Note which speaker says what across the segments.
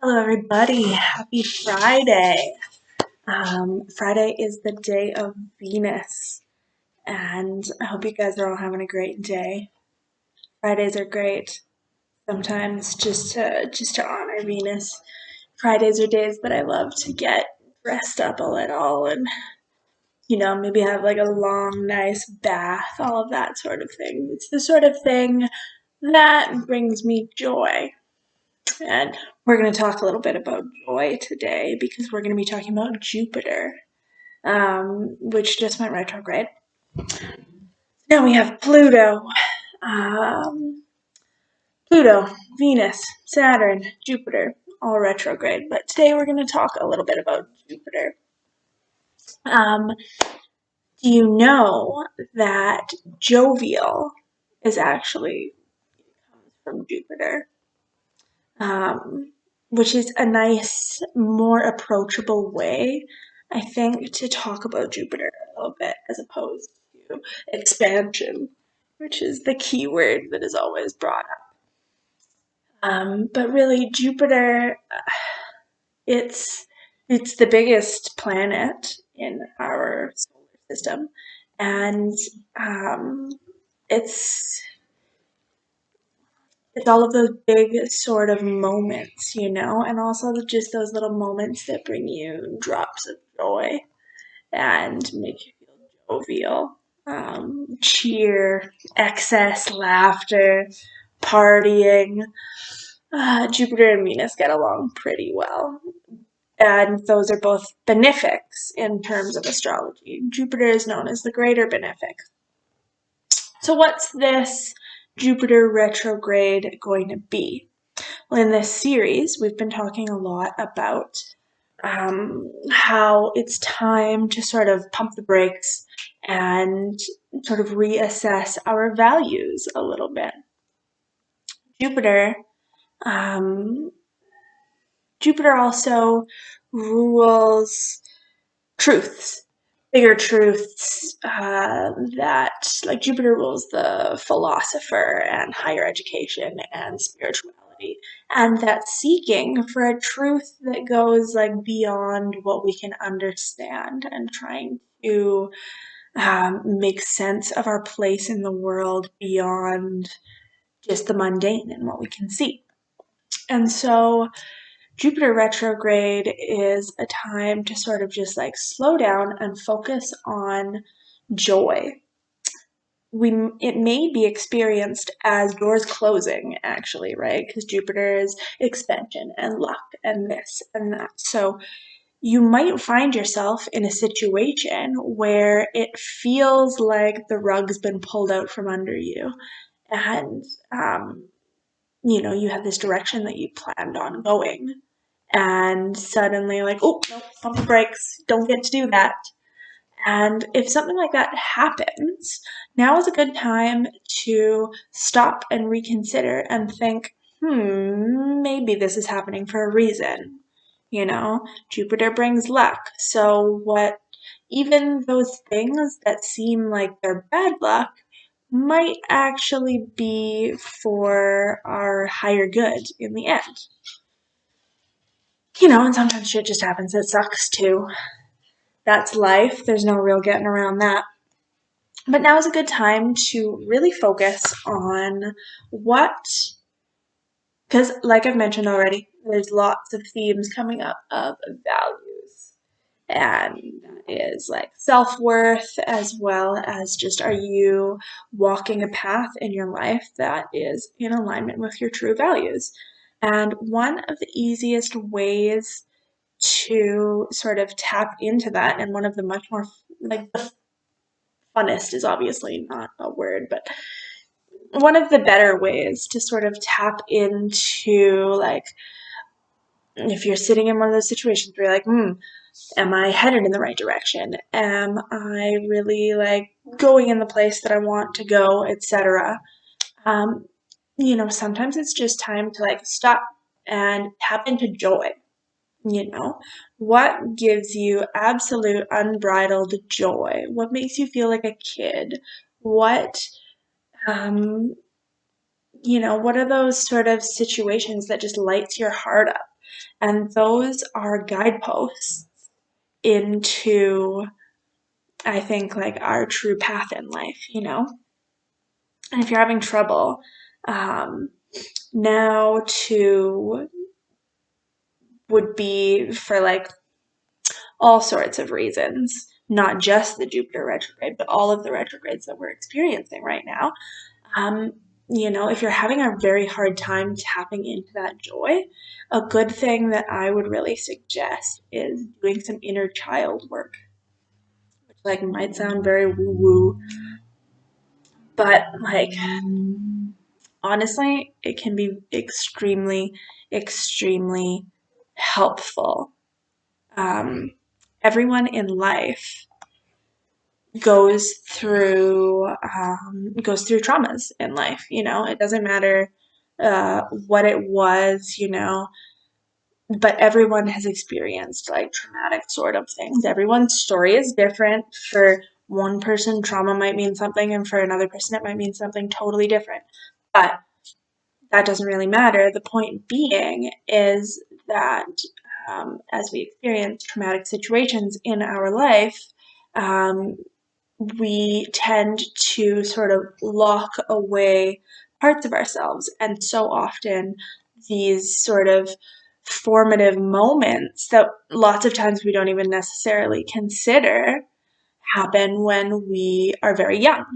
Speaker 1: Hello, everybody. Happy Friday. Friday is the day of Venus, and I hope you guys are all having a great day. Fridays are great. Sometimes just to honor Venus. Fridays are days that I love to get dressed up a little and maybe have like a long, nice bath, all of that sort of thing. It's the sort of thing that brings me joy. And we're going to talk a little bit about joy today because we're going to be talking about Jupiter, which just went retrograde. Now we have um, Pluto, Venus, Saturn, Jupiter, all retrograde. But today we're going to talk a little bit about Jupiter. Um, do you know that jovial is actually comes from Jupiter? Which is a nice, more approachable way, I think, to talk about Jupiter a little bit as opposed to expansion, which is the key word that is always brought up. But really, Jupiter, it's it's the biggest planet in our solar system, and um, it's it's all of those big sort of moments, and also just those little moments that bring you drops of joy and make you feel jovial. Cheer, excess laughter, partying. Jupiter and Venus get along pretty well. And those are both benefics in terms of astrology. Jupiter is known as the greater benefic. So, what's this Jupiter retrograde going to be? Well, in this series, we've been talking a lot about how it's time to sort of pump the brakes and sort of reassess our values a little bit. Jupiter, um, Jupiter also rules truths, bigger truths that, like, Jupiter rules the philosopher and higher education and spirituality, and that seeking for a truth that goes like beyond what we can understand and trying to make sense of our place in the world beyond just the mundane and what we can see. And so Jupiter retrograde is a time to sort of just like slow down and focus on joy. It may be experienced as doors closing, actually, right? Because Jupiter is expansion and luck and this and that. So you might find yourself in a situation where it feels like the rug's been pulled out from under you, and you have this direction that you planned on going, and suddenly, like, oh, no, pump the brakes, don't get to do that. And if something like that happens, now is a good time to stop and reconsider and think, maybe this is happening for a reason. Jupiter brings luck. So, even those things that seem like they're bad luck might actually be for our higher good in the end. And sometimes shit just happens that sucks too. That's life. There's no real getting around that. But now is a good time to really focus on because like I've mentioned already, there's lots of themes coming up of values. And that is like self-worth, as well as just, are you walking a path in your life that is in alignment with your true values? And one of the easiest ways to sort of tap into that, and one of the much more, like, the funnest is obviously not a word, but one of the better ways to sort of tap into, like, if you're sitting in one of those situations where you're like, am I headed in the right direction? Am I really like going in the place that I want to go, etc.? Sometimes it's just time to like stop and tap into joy. What gives you absolute unbridled joy? What makes you feel like a kid? What, what are those sort of situations that just lights your heart up? And those are guideposts into, I think, like our true path in life, you know? And if you're having trouble, um, now to would be for like all sorts of reasons, not just the Jupiter retrograde, but all of the retrogrades that we're experiencing right now. Um, you know, if you're having a very hard time tapping into that joy, a good thing that I would really suggest is doing some inner child work, which like might sound very woo woo, but like honestly, it can be extremely, extremely helpful. Um, Everyone in life goes goes through traumas in life. You know, it doesn't matter what it was. You know, but everyone has experienced like traumatic sort of things. Everyone's story is different. For one person, trauma might mean something, and for another person, it might mean something totally different. But that doesn't really matter. The point being is that as we experience traumatic situations in our life, um, we tend to sort of lock away parts of ourselves. And so often, these sort of formative moments that lots of times we don't even necessarily consider happen when we are very young.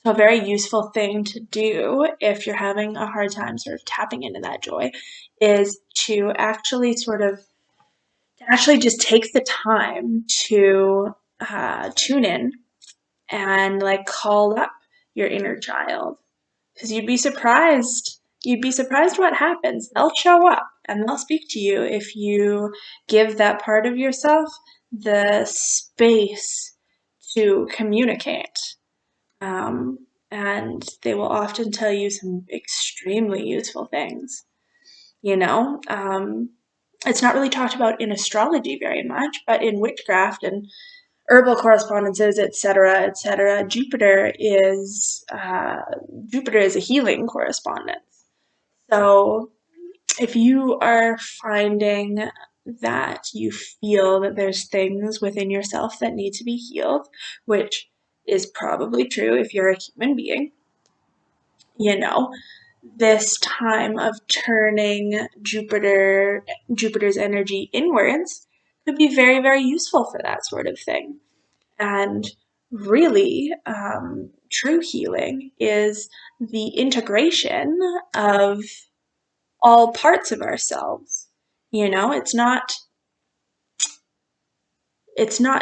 Speaker 1: So, a very useful thing to do if you're having a hard time sort of tapping into that joy is to actually just take the time to tune in and like call up your inner child, because you'd be surprised. You'd be surprised what happens. They'll show up and they'll speak to you if you give that part of yourself the space to communicate. And they will often tell you some extremely useful things. You know, it's not really talked about in astrology very much, but in witchcraft and herbal correspondences, etc., etc., Jupiter is a healing correspondence. So if you are finding that you feel that there's things within yourself that need to be healed, which is probably true if you're a human being, you know, this time of turning Jupiter's energy inwards could be very, very useful for that sort of thing. And really, true healing is the integration of all parts of ourselves. You know, it's not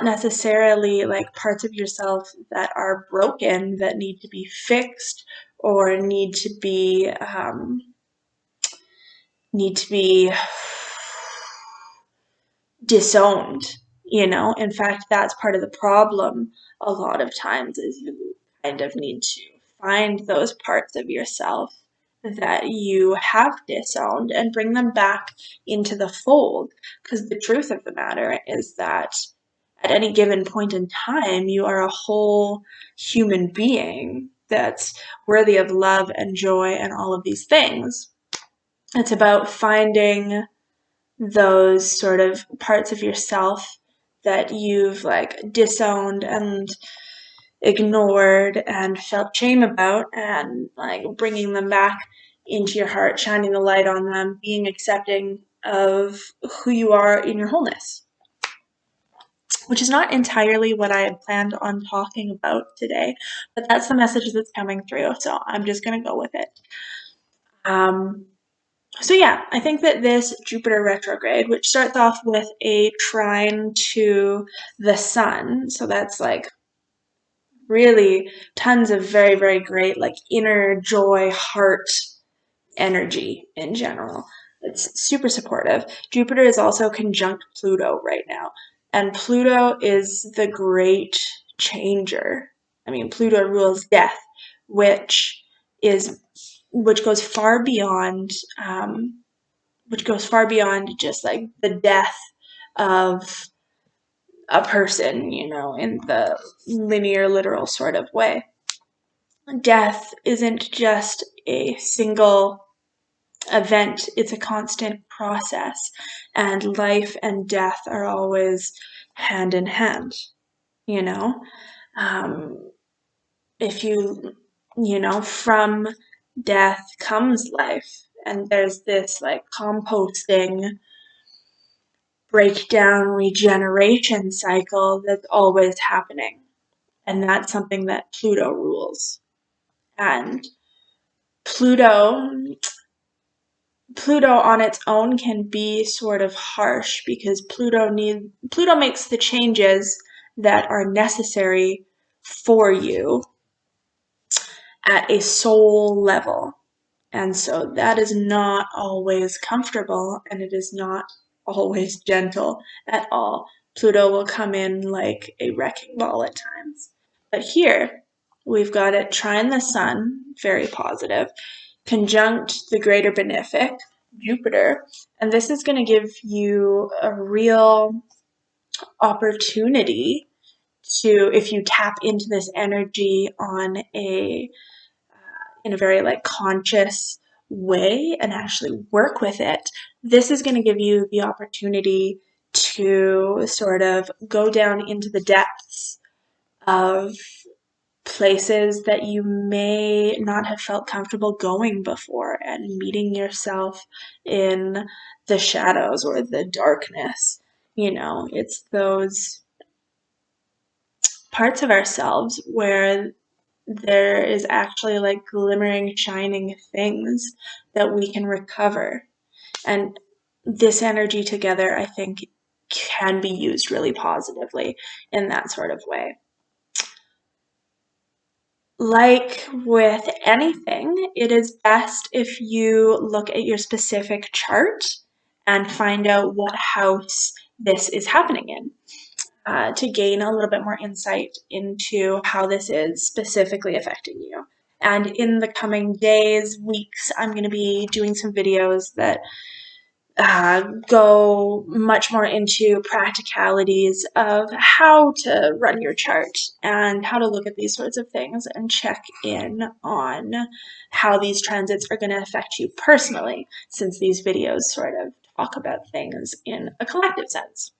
Speaker 1: necessarily like parts of yourself that are broken that need to be fixed or need to be disowned. You know, in fact, that's part of the problem a lot of times is you kind of need to find those parts of yourself that you have disowned and bring them back into the fold. Because the truth of the matter is that at any given point in time, you are a whole human being that's worthy of love and joy and all of these things. It's about finding those sort of parts of yourself that you've like disowned and ignored and felt shame about, and like bringing them back into your heart, shining the light on them, being accepting of who you are in your wholeness, which is not entirely what I had planned on talking about today, but that's the message that's coming through, so I'm just going to go with it. So yeah, I think that this Jupiter retrograde, which starts off with a trine to the sun, so that's like really tons of very, very great like inner joy, heart energy in general. It's super supportive. Jupiter is also conjunct Pluto right now, and Pluto is the great changer. I mean, Pluto rules death, which is which goes far beyond just like the death of a person, you know, in the linear, literal sort of way. Death isn't just a single event. It's a constant process, and life and death are always hand in hand, you know? Um, if from death comes life, and there's this like composting, breakdown, regeneration cycle that's always happening. And that's something that Pluto rules. And Pluto Pluto on its own can be sort of harsh because Pluto makes the changes that are necessary for you at a soul level. And so that is not always comfortable, and it is not always gentle at all. Pluto will come in like a wrecking ball at times. But here, we've got it trine the sun, very positive, conjunct the greater benefic, Jupiter, and this is going to give you a real opportunity to, if you tap into this energy in a very like conscious way and actually work with it, this is going to give you the opportunity to sort of go down into the depths of places that you may not have felt comfortable going before, and meeting yourself in the shadows or the darkness. It's those parts of ourselves where there is actually like glimmering, shining things that we can recover. And this energy together, I think, can be used really positively in that sort of way. Like with anything, it is best if you look at your specific chart and find out what house this is happening in. To gain a little bit more insight into how this is specifically affecting you. And in the coming days, weeks, I'm going to be doing some videos that go much more into practicalities of how to run your chart and how to look at these sorts of things and check in on how these transits are going to affect you personally, since these videos sort of talk about things in a collective sense.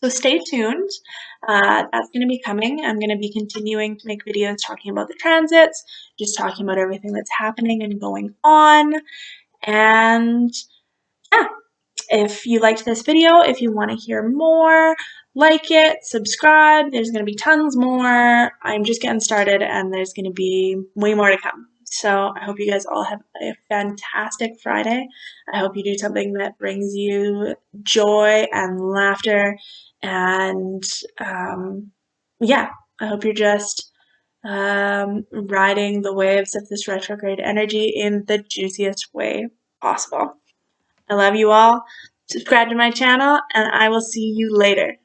Speaker 1: So stay tuned. That's going to be coming. I'm going to be continuing to make videos talking about the transits, just talking about everything that's happening and going on. And yeah, if you liked this video, if you want to hear more, like it, subscribe. There's going to be tons more. I'm just getting started, and there's going to be way more to come. So I hope you guys all have a fantastic Friday. I hope you do something that brings you joy and laughter. And yeah, I hope you're just riding the waves of this retrograde energy in the juiciest way possible. I love you all. Subscribe to my channel, and I will see you later.